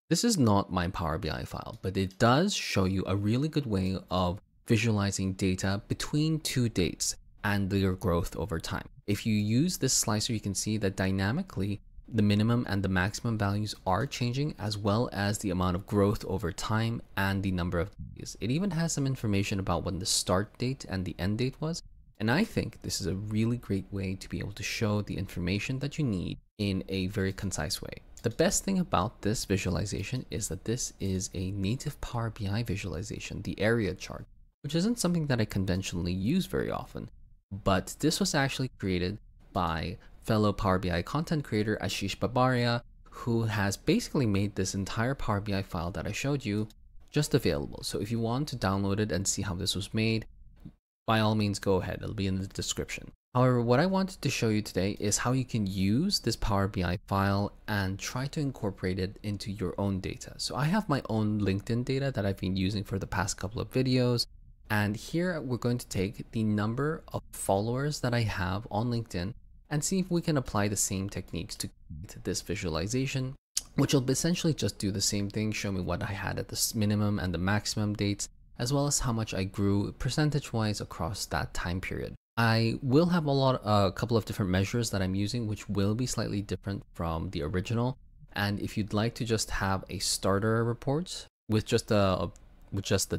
This is not my Power BI file, but it does show you a really good way of visualizing data between two dates and their growth over time. If you use this slicer, you can see that dynamically the minimum and the maximum values are changing, as well as the amount of growth over time and the number of days. It even has some information about when the start date and the end date was. And I think this is a really great way to be able to show the information that you need in a very concise way. The best thing about this visualization is that this is a native Power BI visualization, the area chart, which isn't something that I conventionally use very often. But this was actually created by fellow Power BI content creator Ashish Babaria, who has basically made this entire Power BI file that I showed you just available. So if you want to download it and see how this was made, by all means, go ahead. It'll be in the description. However, what I wanted to show you today is how you can use this Power BI file and try to incorporate it into your own data. So I have my own LinkedIn data that I've been using for the past couple of videos. And here we're going to take the number of followers that I have on LinkedIn and see if we can apply the same techniques to this visualization, which will essentially just do the same thing, show me what I had at the minimum and the maximum dates, as well as how much I grew percentage-wise across that time period. I will have a couple of different measures that I'm using, which will be slightly different from the original. And if you'd like to just have a starter report with just the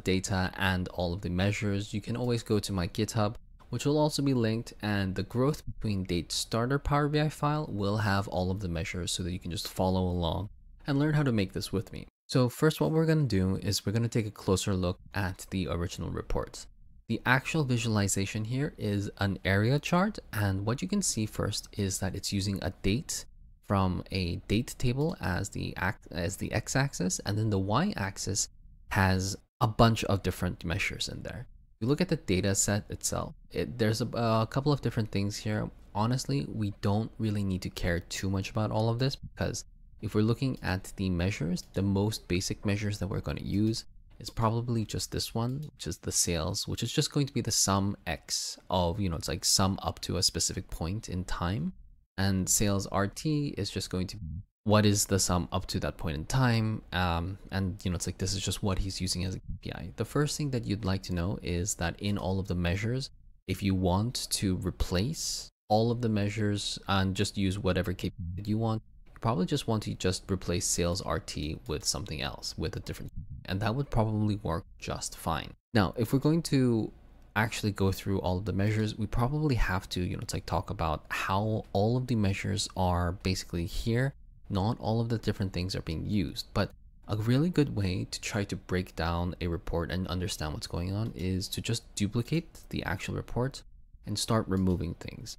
data and all of the measures, you can always go to my GitHub, which will also be linked, and the growth between date starter Power BI file will have all of the measures so that you can just follow along and learn how to make this with me. So first, what we're going to do is we're going to take a closer look at the original reports. The actual visualization here is an area chart, and what you can see first is that it's using a date from a date table as the x-axis, and then the y-axis has a bunch of different measures in there. If you look at the data set itself, there's a couple of different things here. Honestly, we don't really need to care too much about all of this, because if we're looking at the measures, the most basic measures that we're going to use is probably just this one, which is the sales, which is just going to be the sum x of, it's like sum up to a specific point in time. And sales RT is just going to be what is the sum up to that point in time. And it's like, this is just what he's using as a KPI. The first thing that you'd like to know is that in all of the measures, if you want to replace all of the measures and just use whatever KPI that you want, probably just want to just replace sales RT with something else, with a different, and that would probably work just fine. Now, if we're going to actually go through all of the measures, we probably have to, talk about how all of the measures are basically here. Not all of the different things are being used, but a really good way to try to break down a report and understand what's going on is to just duplicate the actual report and start removing things.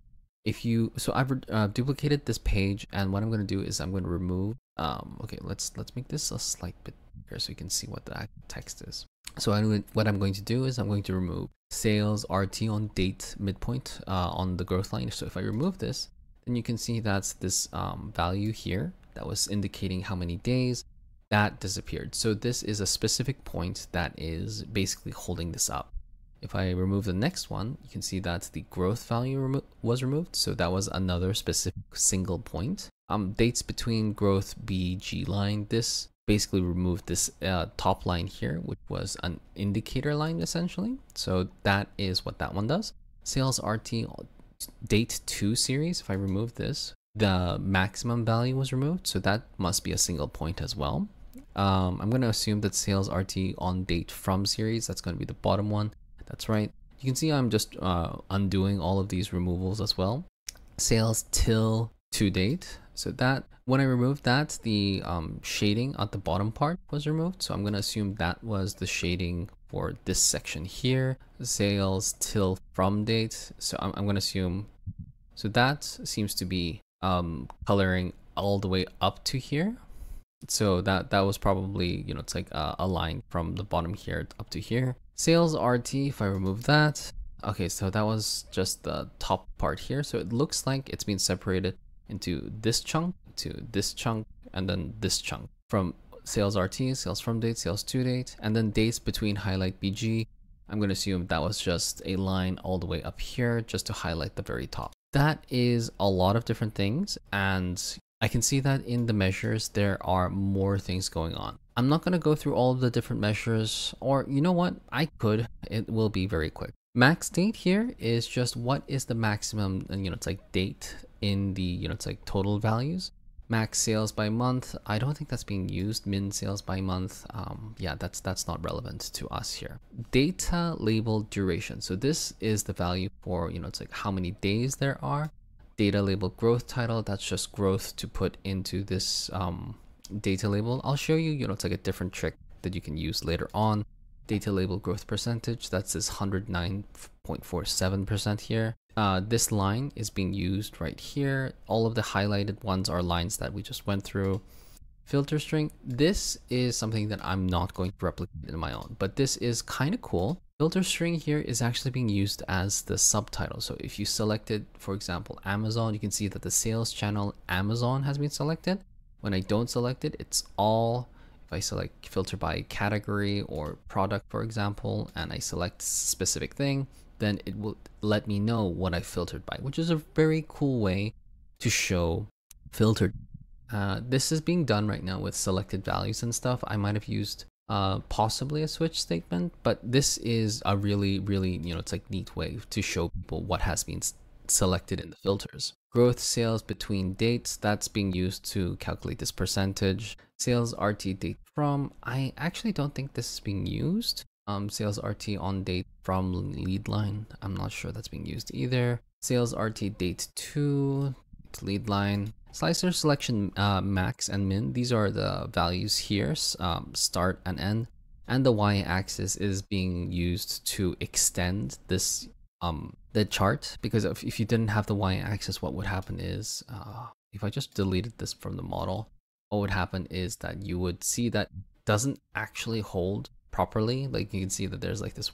So I've duplicated this page, and what I'm going to do is I'm going to remove, okay, let's make this a slight bit bigger so you can see what the actual text is. So what I'm going to do is I'm going to remove sales RT on date midpoint on the growth line. So if I remove this, then you can see that's this value here that was indicating how many days that disappeared. So this is a specific point that is basically holding this up. If I remove the next one, you can see that the growth value was removed. So that was another specific single point. Dates between growth BG line, this basically removed this top line here, which was an indicator line essentially. So that is what that one does. Sales RT date 2 series, if I remove this, the maximum value was removed. So that must be a single point as well. I'm going to assume that sales RT on date from series, that's going to be the bottom one. That's right. You can see I'm just undoing all of these removals as well. Sales till to date. So that when I removed that, the shading at the bottom part was removed. So I'm going to assume that was the shading for this section here. Sales till from date. So I'm going to assume. So that seems to be coloring all the way up to here. So that was probably, it's like a line from the bottom here up to here. Sales RT, if I remove that, okay, so that was just the top part here. So it looks like it's been separated into this chunk, to this chunk, and then this chunk. From sales RT, sales from date, sales to date, and then dates between highlight BG. I'm going to assume that was just a line all the way up here just to highlight the very top. That is a lot of different things, and I can see that in the measures, there are more things going on. I'm not going to go through all of the different measures, or you know what? I could. It will be very quick. Max date here is just what is the maximum, and it's like date in the, it's like total values. Max sales by month, I don't think that's being used. Min sales by month, yeah, that's not relevant to us here. Data label duration. So this is the value for, it's like how many days there are. Data label growth title, that's just growth to put into this data label. I'll show you, it's like a different trick that you can use later on. Data label growth percentage, that's this 109.47% here. This line is being used right here. All of the highlighted ones are lines that we just went through. Filter string, this is something that I'm not going to replicate in my own, but this is kind of cool. Filter string here is actually being used as the subtitle. So if you selected, for example, Amazon, you can see that the sales channel Amazon has been selected. When I don't select it, it's all, if I select filter by category or product, for example, and I select specific thing, then it will let me know what I filtered by, which is a very cool way to show filtered. This is being done right now with selected values and stuff. I might have used possibly a switch statement, but this is a really, it's like neat way to show people what has been selected in the filters. Growth sales between dates, that's being used to calculate this percentage. Sales RT date from, I actually don't think this is being used. Sales RT on date from lead line, I'm not sure that's being used either. Sales RT date to lead line. Slicer selection max and min, these are the values here, start and end, and the y-axis is being used to extend this the chart, because if you didn't have the y-axis, what would happen is if I just deleted this from the model, what would happen is that you would see that it doesn't actually hold properly. Like you can see that there's like this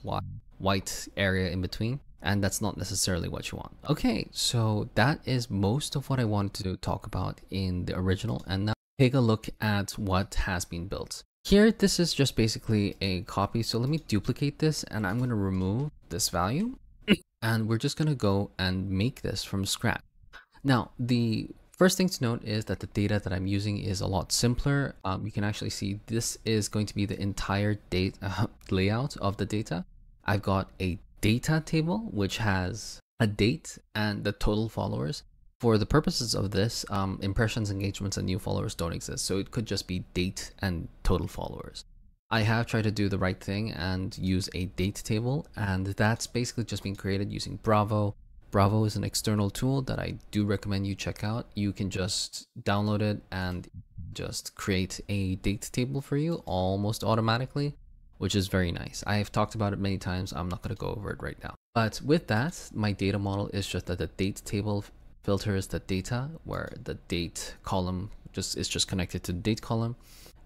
white area in between, and that's not necessarily what you want. Okay, so that is most of what I wanted to talk about in the original, and now take a look at what has been built. Here, this is just basically a copy, so let me duplicate this, and I'm going to remove this value, and we're just going to go and make this from scratch. Now, the first thing to note is that the data that I'm using is a lot simpler. You can actually see this is going to be the entire date layout of the data. I've got a data table, which has a date and the total followers. For the purposes of this, impressions, engagements, and new followers don't exist. So it could just be date and total followers. I have tried to do the right thing and use a date table, and that's basically just been created using Bravo. Bravo is an external tool that I do recommend you check out. You can just download it and just create a date table for you almost automatically, which is very nice. I have talked about it many times. I'm not going to go over it right now. But with that, my data model is just that the date table filters the data, where the date column is just connected to the date column.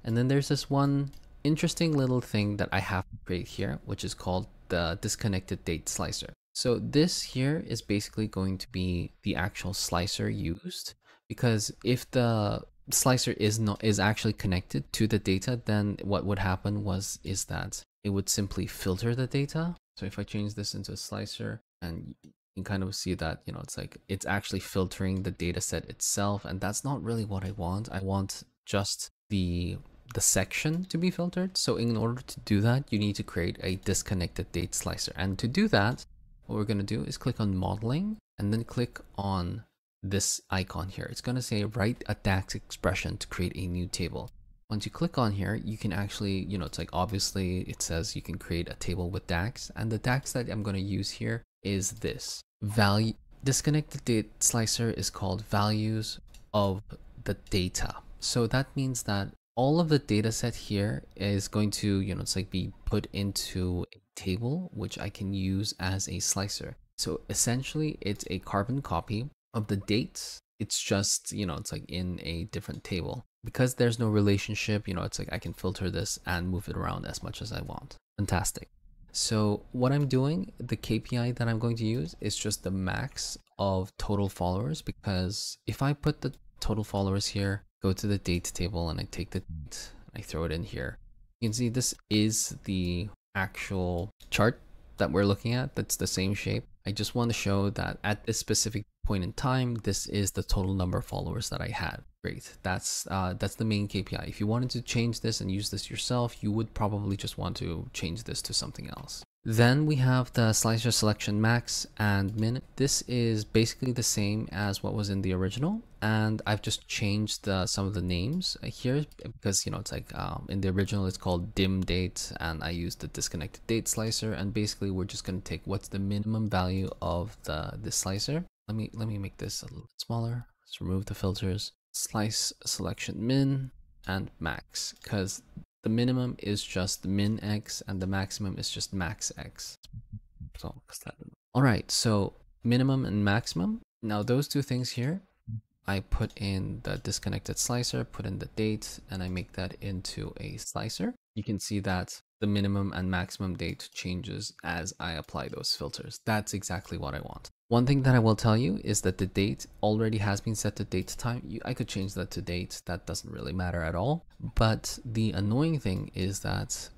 And then there's this one interesting little thing that I have to create here, which is called the disconnected date slicer. So this here is basically going to be the actual slicer used, because if the slicer is actually connected to the data, then what would happen is that it would simply filter the data. So if I change this into a slicer, and you can kind of see that, it's like it's actually filtering the data set itself, and that's not really what I want. I want just the section to be filtered. So in order to do that, you need to create a disconnected date slicer. And to do that, what we're going to do is click on modeling and then click on this icon here. It's going to say write a DAX expression to create a new table. Once you click on here, you can actually, it's like obviously it says you can create a table with DAX, and the DAX that I'm going to use here is this value. Disconnected date slicer is called values of the data. So that means that all of the data set here is going to, it's like be put into a table, which I can use as a slicer. So essentially it's a carbon copy of the dates. It's just, it's like in a different table. Because there's no relationship, it's like I can filter this and move it around as much as I want. Fantastic. So what I'm doing, the KPI that I'm going to use is just the max of total followers, because if I put the total followers here, go to the date table, and I take the date, I throw it in here, you can see this is the actual chart that we're looking at, that's the same shape. I just want to show that at this specific point in time, this is the total number of followers that I had. Great. That's the main KPI. If you wanted to change this and use this yourself, you would probably just want to change this to something else. Then we have the slicer selection max and min. This is basically the same as what was in the original, and I've just changed some of the names here because, you know, it's like in the original it's called dim date, and I used the disconnected date slicer, and basically we're just going to take what's the minimum value of this slicer. Let me make this a little bit smaller. Let's remove the filters. Slice selection min and max, because the minimum is just min x and the maximum is just max x. So, all right, so minimum and maximum. Now those two things here, I put in the disconnected slicer, put in the date, and I make that into a slicer. You can see that the minimum and maximum date changes as I apply those filters. That's exactly what I want. One thing that I will tell you is that the date already has been set to date time. I could change that to date. That doesn't really matter at all. But the annoying thing is that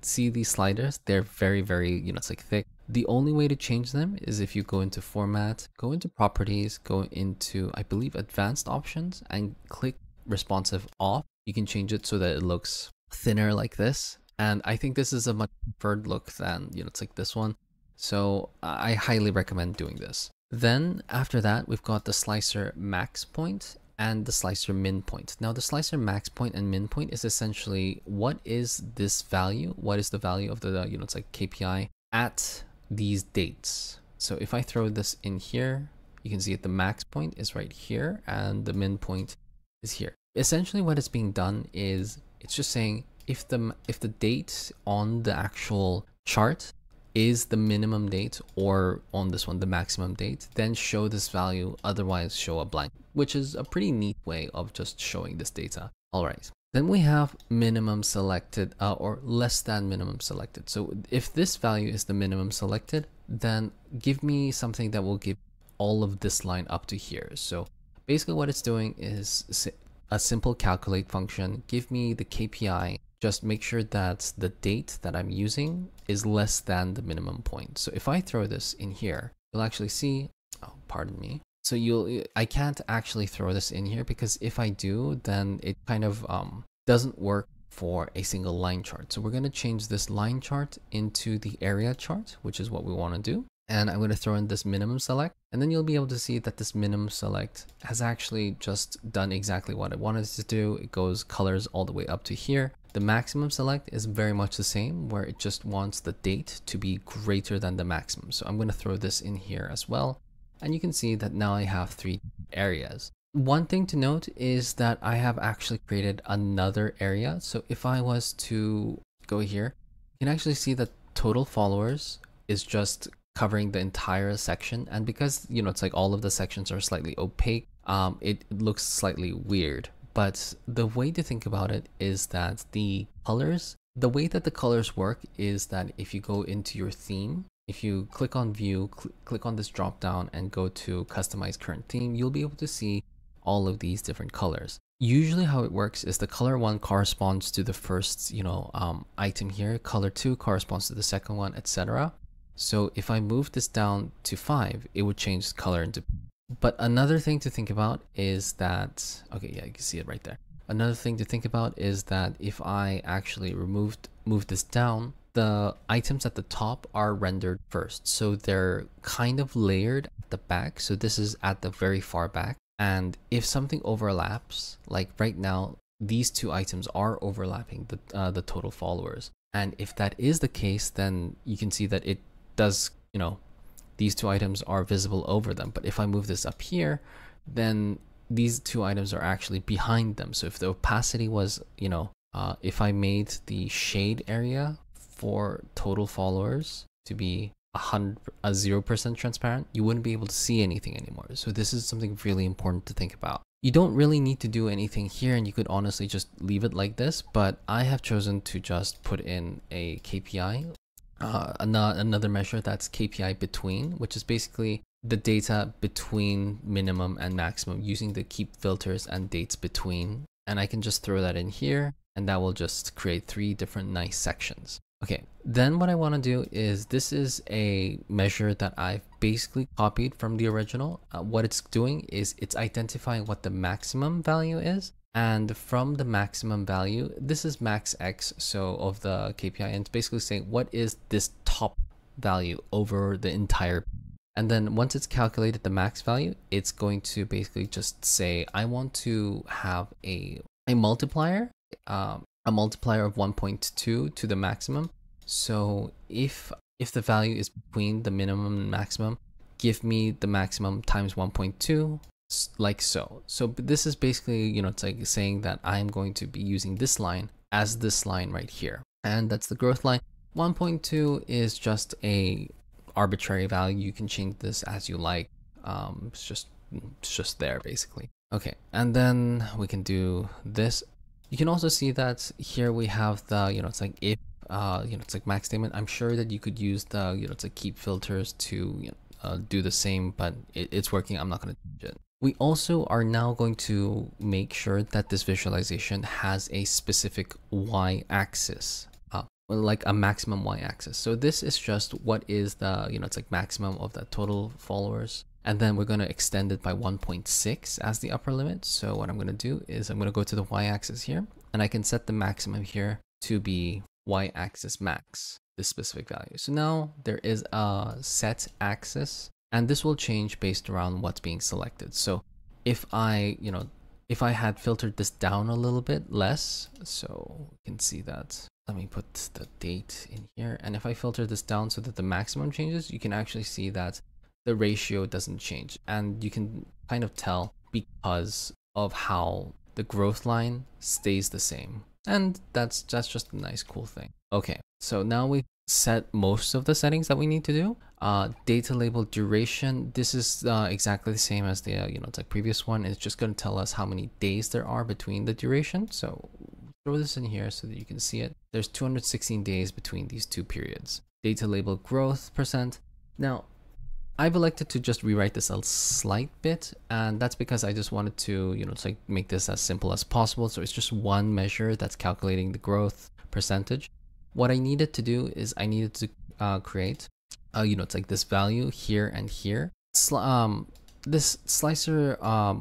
see these sliders, they're very, you know, it's like thick. The only way to change them is if you go into format, go into properties, go into, I believe, advanced options, and click responsive off. You can change it so that it looks thinner like this. And I think this is a much preferred look than, you know, it's like this one. So I highly recommend doing this. Then after that, we've got the slicer max point and the slicer min point. Now the slicer max point and min point is essentially what is this value? What is the value of the, you know, it's like KPI at these dates. So if I throw this in here, you can see that the max point is right here and the min point is here. Essentially what is being done is it's just saying if the date on the actual chart is the minimum date, or on this one the maximum date, then show this value, otherwise show a blank, which is a pretty neat way of just showing this data. All right, then we have minimum selected or less than minimum selected. So if this value is the minimum selected, then give me something that will give all of this line up to here. So basically what it's doing is a simple calculate function. Give me the KPI, just make sure that the date that I'm using is less than the minimum point. So if I throw this in here, you'll actually see, oh, pardon me. So I can't actually throw this in here because if I do, then it kind of doesn't work for a single line chart. So we're going to change this line chart into the area chart, which is what we want to do. And I'm going to throw in this minimum select, and then you'll be able to see that this minimum select has actually just done exactly what I wanted it to do. It goes colors all the way up to here. The maximum select is very much the same, where it just wants the date to be greater than the maximum. So I'm going to throw this in here as well. And you can see that now I have 3 areas. One thing to note is that I have actually created another area. So if I was to go here, you can actually see that total followers is just covering the entire section. And because, you know, it's like all of the sections are slightly opaque, it looks slightly weird. But the way to think about it is that the way that the colors work is that if you go into your theme, if you click on view, click on this drop down and go to customize current theme, you'll be able to see all of these different colors. Usually how it works is the color 1 corresponds to the first, you know, item here. Color 2 corresponds to the second one, etc. So if I move this down to 5, it would change the color into. But another thing to think about is that, okay, yeah, you can see it right there. Another thing to think about is that if I actually move this down, the items at the top are rendered first. So they're kind of layered at the back. So this is at the very far back. And if something overlaps, like right now, these 2 items are overlapping the total followers. And if that is the case, then you can see that it does, you know, these 2 items are visible over them. But if I move this up here, then these 2 items are actually behind them. So if the opacity was, you know, if I made the shade area for total followers to be 0% transparent, you wouldn't be able to see anything anymore. So this is something really important to think about. You don't really need to do anything here, and you could honestly just leave it like this, but I have chosen to just put in a KPI, another measure that's KPI between, which is basically the data between minimum and maximum using the keep filters and dates between. And I can just throw that in here, and that will just create 3 different nice sections. Okay, then what I want to do is, this is a measure that I've basically copied from the original. What it's doing is it's identifying what the maximum value is. And from the maximum value, this is max x, so of the KPI, and it's basically saying what is this top value over the entire. And then once it's calculated the max value, it's going to basically just say, I want to have a multiplier, a multiplier of 1.2 to the maximum. So if the value is between the minimum and maximum, give me the maximum times 1.2, like so. So this is basically, you know, it's like saying that I'm going to be using this line as this line right here, and that's the growth line. 1.2 is just a arbitrary value. You can change this as you like. It's just there basically. Okay, and then we can do this. You can also see that here we have the, you know, it's like if, you know, it's like max statement. I'm sure that you could use the, you know, it's like keep filters to, you know, do the same, but it's working. I'm not going to change it. We also are now going to make sure that this visualization has a specific y-axis, like a maximum y-axis. So this is just what is the, you know, it's like maximum of the total followers. And then we're going to extend it by 1.6 as the upper limit. So what I'm going to do is I'm going to go to the y-axis here, and I can set the maximum here to be y-axis max, this specific value. So now there is a set axis, and this will change based around what's being selected. So if I, you know, if I had filtered this down a little bit less, so you can see that. Let me put the date in here. And if I filter this down so that the maximum changes, you can actually see that the ratio doesn't change. And you can kind of tell because of how the growth line stays the same. And that's just a nice, cool thing. Okay, so now we've set most of the settings that we need to do. Data label duration. This is exactly the same as the, you know, it's like previous one. It's just going to tell us how many days there are between the duration. So throw this in here so that you can see it. There's 216 days between these two periods. Data label growth %. Now, I've elected to just rewrite this a slight bit, and that's because I just wanted to, you know, it's like make this as simple as possible. So it's just one measure that's calculating the growth percentage. What I needed to do is I needed to create, you know, it's like this value here and here. This slicer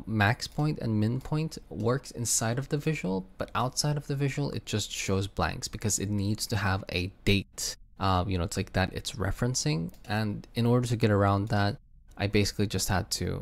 max point and min point works inside of the visual, but outside of the visual, it just shows blanks because it needs to have a date, you know, it's like that it's referencing. And in order to get around that, I basically just had to,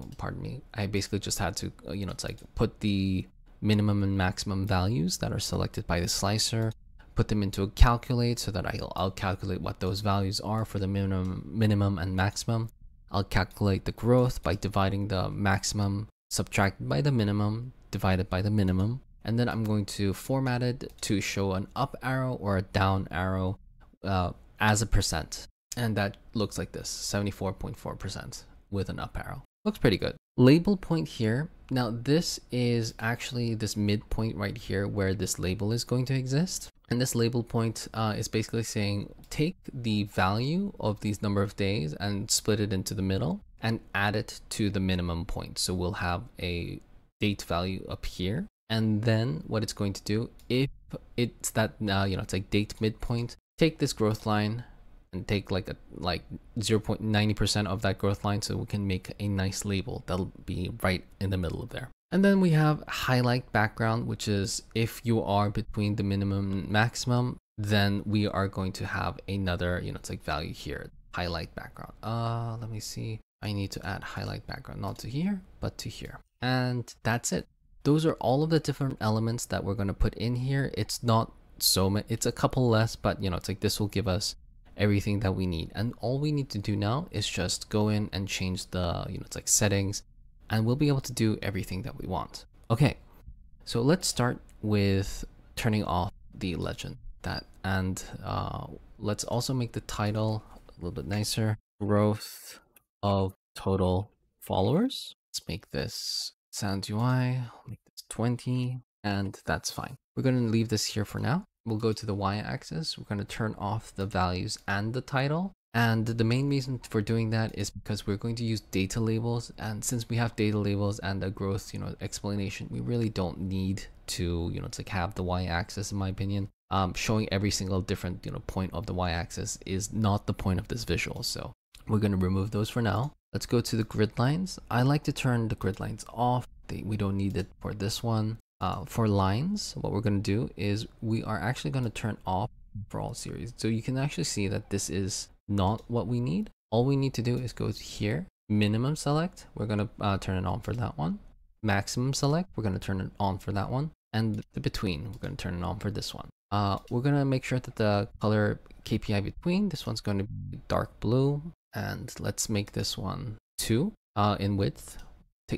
you know, it's like put the minimum and maximum values that are selected by the slicer, put them into a calculate so that I'll calculate what those values are for the minimum and maximum. I'll calculate the growth by dividing the maximum subtracted by the minimum divided by the minimum. And then I'm going to format it to show an up arrow or a down arrow as a %. And that looks like this, 74.4% with an up arrow. Looks pretty good. Label point here. Now this is actually this midpoint right here where this label is going to exist. And this label point is basically saying, take the value of these number of days and split it into the middle and add it to the minimum point. So we'll have a date value up here. And then what it's going to do, if it's that, you know, it's like date midpoint, take this growth line and take like 0.90% of that growth line so we can make a nice label that'll be right in the middle of there. And then we have highlight background, which is if you are between the minimum and maximum, then we are going to have another, you know, it's like value here, highlight background. Let me see. I need to add highlight background, not to here, but to here. And that's it. Those are all of the different elements that we're going to put in here. It's not so many, it's a couple less, but you know, it's like this will give us everything that we need. And all we need to do now is just go in and change the, you know, it's like settings, and we'll be able to do everything that we want. Okay, so let's start with turning off the legend. And let's also make the title a little bit nicer. Growth of total followers. Let's make this Sound UI, make this 20, and that's fine. We're going to leave this here for now. We'll go to the y-axis. We're going to turn off the values and the title. And the main reason for doing that is because we're going to use data labels. And since we have data labels and a growth, explanation, we really don't need to, it's like have the y-axis, in my opinion. Showing every single different, point of the y-axis is not the point of this visual. So we're going to remove those for now. Let's go to the grid lines. I like to turn the grid lines off. We don't need it for this one. For lines, what we're going to do is we are actually going to turn off for all series. So you can actually see that this is not what we need. All we need to do is go here, minimum select. We're going to turn it on for that one. Maximum select. We're going to turn it on for that one. And the between, we're going to turn it on for this one. We're going to make sure that the color KPI between, this one's going to be dark blue. And let's make this one 2 in width.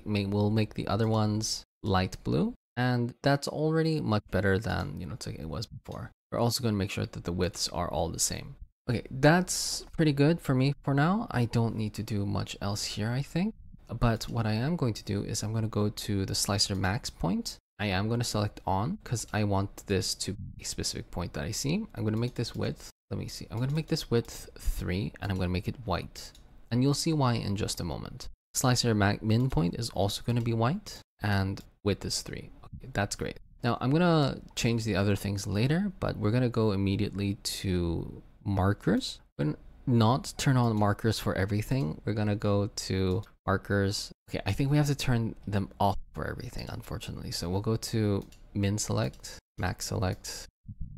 We'll make the other ones light blue. And that's already much better than, it's like it was before. We're also going to make sure that the widths are all the same. Okay, that's pretty good for me for now. I don't need to do much else here, I think. But what I am going to do is I'm going to go to the slicer max point. I am going to select on because I want this to be a specific point that I see. I'm going to make this width. Let me see. I'm going to make this width 3 and I'm going to make it white. And you'll see why in just a moment. Slicer min point is also going to be white and width is 3. Okay, that's great. Now I'm going to change the other things later, but we're going to go immediately to markers. We're going to not turn on markers for everything. We're going to go to markers. Okay, I think we have to turn them off for everything, unfortunately. So we'll go to min select, max select,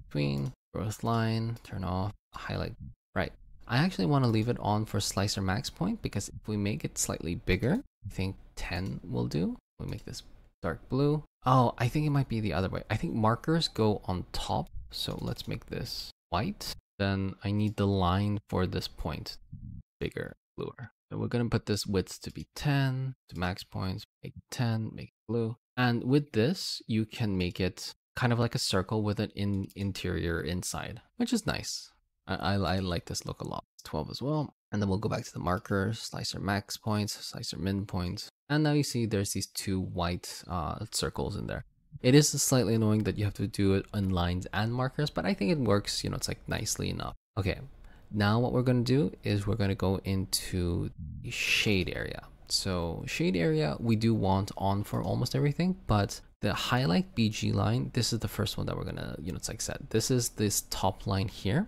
between, growth line, turn off, highlight. Right. I actually want to leave it on for slicer max point because if we make it slightly bigger, I think 10 will do. We'll make this dark blue. Oh, I think it might be the other way. I think markers go on top. So let's make this white. Then I need the line for this point bigger, bluer. So we're going to put this width to be 10, to max points, make it 10, make it blue. And with this, you can make it kind of like a circle with an interior inside, which is nice. I like this look a lot. 12 as well. And then we'll go back to the markers, slicer max points, slicer min points. And now you see there's these 2 white circles in there. It is slightly annoying that you have to do it on lines and markers, but I think it works, it's like nicely enough. Okay, now what we're going to do is we're going to go into the shade area. So shade area, we do want on for almost everything, but the highlight BG line, this is the first one that we're going to, it's like set. This is this top line here.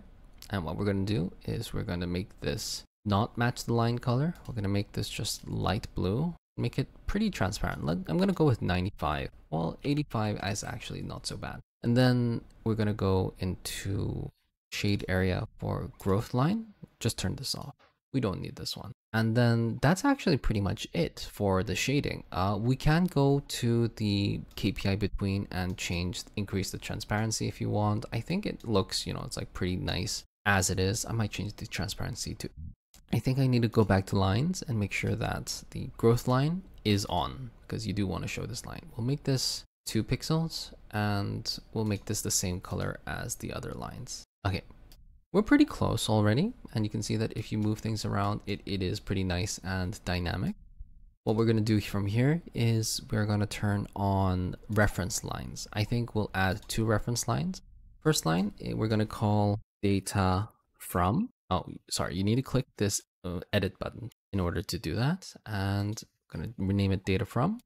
And what we're going to do is we're going to make this not match the line color. We're going to make this just light blue, make it pretty transparent. I'm going to go with 95. Well, 85 is actually not so bad. And then we're going to go into shade area for growth line. Just turn this off. We don't need this one. And then that's actually pretty much it for the shading. We can go to the KPI between and increase the transparency if you want. I think it looks, it's like pretty nice as it is. I might change the transparency to, I think I need to go back to lines and make sure that the growth line is on because you do want to show this line. We'll make this 2 pixels and we'll make this the same color as the other lines. Okay. We're pretty close already, and you can see that if you move things around, it is pretty nice and dynamic. What we're going to do from here is we're going to turn on reference lines. I think we'll add 2 reference lines. First line, we're going to call data from. Oh, sorry, you need to click this edit button in order to do that. And I'm going to rename it data from.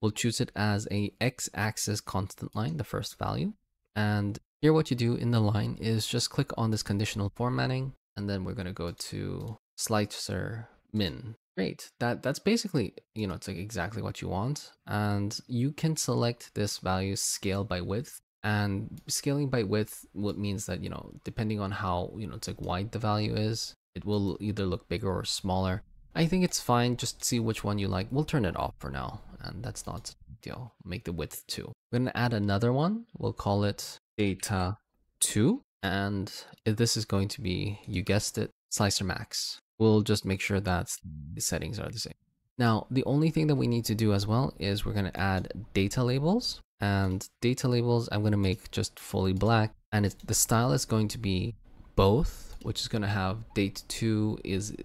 We'll choose it as a x-axis constant line, the first value. And here what you do in the line is just click on this conditional formatting, and then we're going to go to slicer min. Great. That's basically, it's like exactly what you want. And you can select this value scale by width, and scaling by width, what means that, depending on how, it's like wide the value is, it will either look bigger or smaller. I think it's fine. Just see which one you like. We'll turn it off for now, and that's not a big deal. Make the width 2. We're going to add another one. We'll call it data 2, and this is going to be, you guessed it, slicer max. We'll just make sure that the settings are the same. Now, the only thing that we need to do as well is we're going to add data labels, and data labels I'm going to make just fully black, and the style is going to be both, which is going to have date 2 is,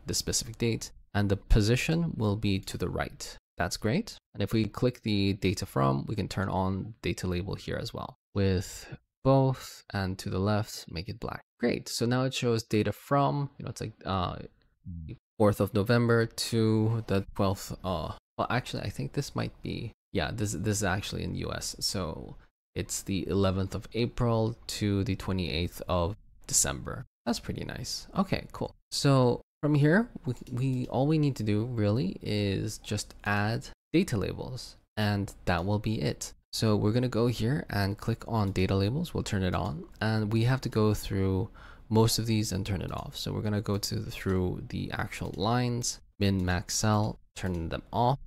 the specific date, and the position will be to the right. That's great. And if we click the data from, we can turn on data label here as well with both, and to the left, make it black. Great. So now it shows data from, it's like 4th of November to the 12th. Well, actually, I think this might be, yeah, this is actually in US. So it's the 11th of April to the 28th of December. That's pretty nice. Okay, cool. So from here, we all we need to do really is just add data labels, and that will be it. So we're going to go here and click on data labels. We'll turn it on, and we have to go through most of these and turn it off. So we're going to go through the actual lines, min, max, cell, turn them off,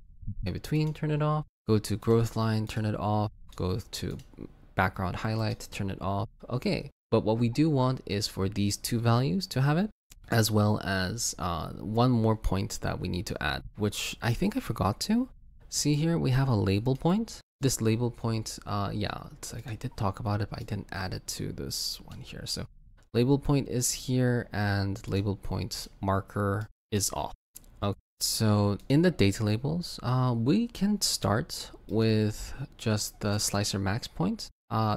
in between, turn it off, go to growth line, turn it off, go to background highlight, turn it off. Okay. But what we do want is for these two values to have it, as well as one more point that we need to add, which I think I forgot to. See here, we have a label point. This label point, yeah, it's like I did talk about it, but I didn't add it to this one here. So label point is here, and label point marker is off. Okay, so in the data labels, we can start with just the slicer max point.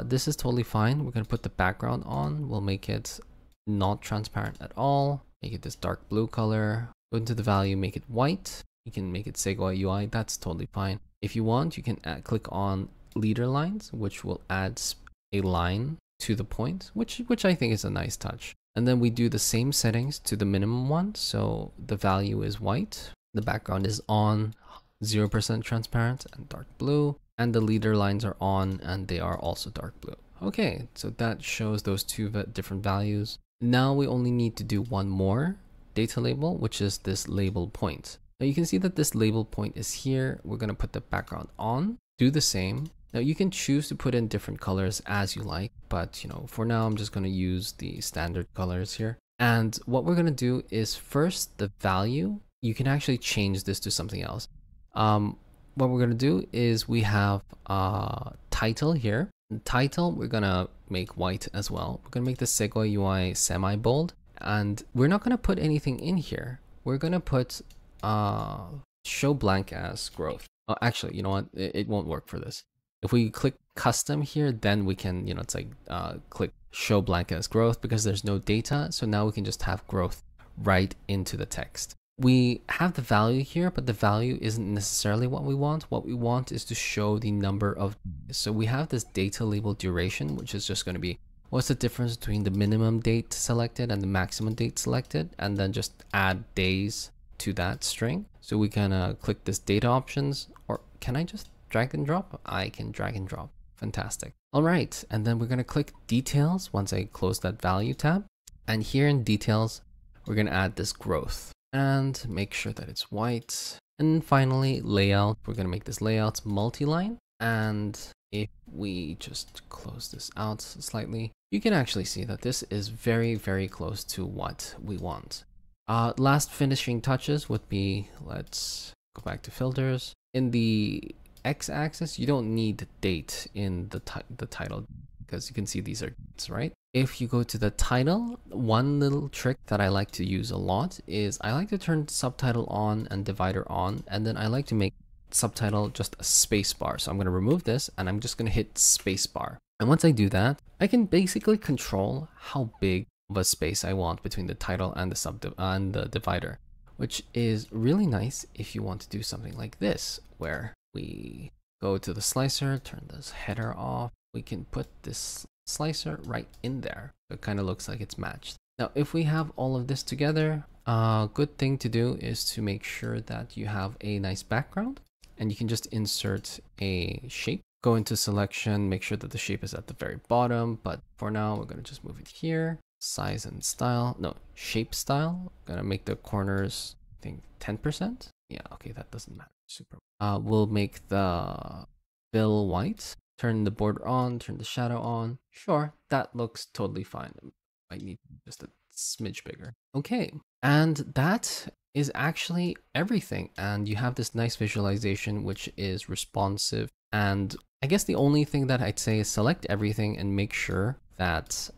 This is totally fine. We're going to put the background on. We'll make it not transparent at all. Make it this dark blue color. Go into the value, make it white. You can make it Segway UI. That's totally fine. If you want, you can click on leader lines, which will add a line to the point, which I think is a nice touch. And then we do the same settings to the minimum one. So the value is white. The background is on, 0% transparent and dark blue. And the leader lines are on, and they are also dark blue. Okay, so that shows those two different values. Now we only need to do one more data label, which is this label point. Now you can see that this label point is here. We're going to put the background on, do the same. Now you can choose to put in different colors as you like, but for now I'm just going to use the standard colors here. And what we're going to do is first the value. You can actually change this to something else. What we're going to do is we have title here. The title we're going to make white as well. We're going to make the Segway UI semi-bold, and we're not going to put anything in here. We're going to put show blank as growth. Oh, actually, you know what? It won't work for this. If we click custom here, then we can, it's like click show blank as growth because there's no data. So now we can just have growth right into the text. We have the value here, but the value isn't necessarily what we want. What we want is to show the number of. So we have this data label duration, which is just going to be what's the difference between the minimum date selected and the maximum date selected, and then just add days to that string. So we can click this data options, or can I just drag and drop? I can drag and drop. Fantastic. All right. And then we're going to click details once I close that value tab. And here in details, we're going to add this growth and make sure that it's white. And finally, layout. We're going to make this layout multi-line. And if we just close this out slightly, you can actually see that this is very, very close to what we want. Last finishing touches would be, let's go back to filters. In the x-axis, you don't need date in the title because you can see these are dates, right? If you go to the title, one little trick that I like to use a lot is I like to turn subtitle on and divider on, and then I like to make subtitle just a space bar. So I'm going to remove this and I'm just going to hit space bar. And once I do that, I can basically control how big of a space I want between the title and the divider, which is really nice if you want to do something like this, where we go to the slicer, turn this header off. We can put this slicer right in there. So it kind of looks like it's matched. Now, if we have all of this together, a good thing to do is to make sure that you have a nice background, and you can just insert a shape. Go into selection, make sure that the shape is at the very bottom, but for now, we're going to just move it here. Size and style, no, shape style. Gonna make the corners, I think 10%. Yeah, okay, that doesn't matter. Super. We'll make the fill white, turn the border on, turn the shadow on. Sure, that looks totally fine. I need just a smidge bigger. Okay, and that is actually everything. And you have this nice visualization, which is responsive. And I guess the only thing that I'd say is select everything and make sure that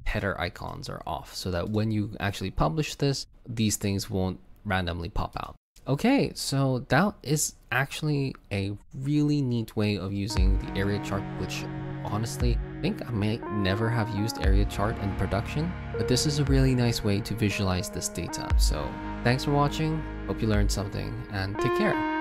header icons are off so that when you actually publish this, these things won't randomly pop out. Okay, so that is actually a really neat way of using the area chart, which honestly think I may never have used area chart in production, but this is a really nice way to visualize this data. So thanks for watching, hope you learned something, and take care.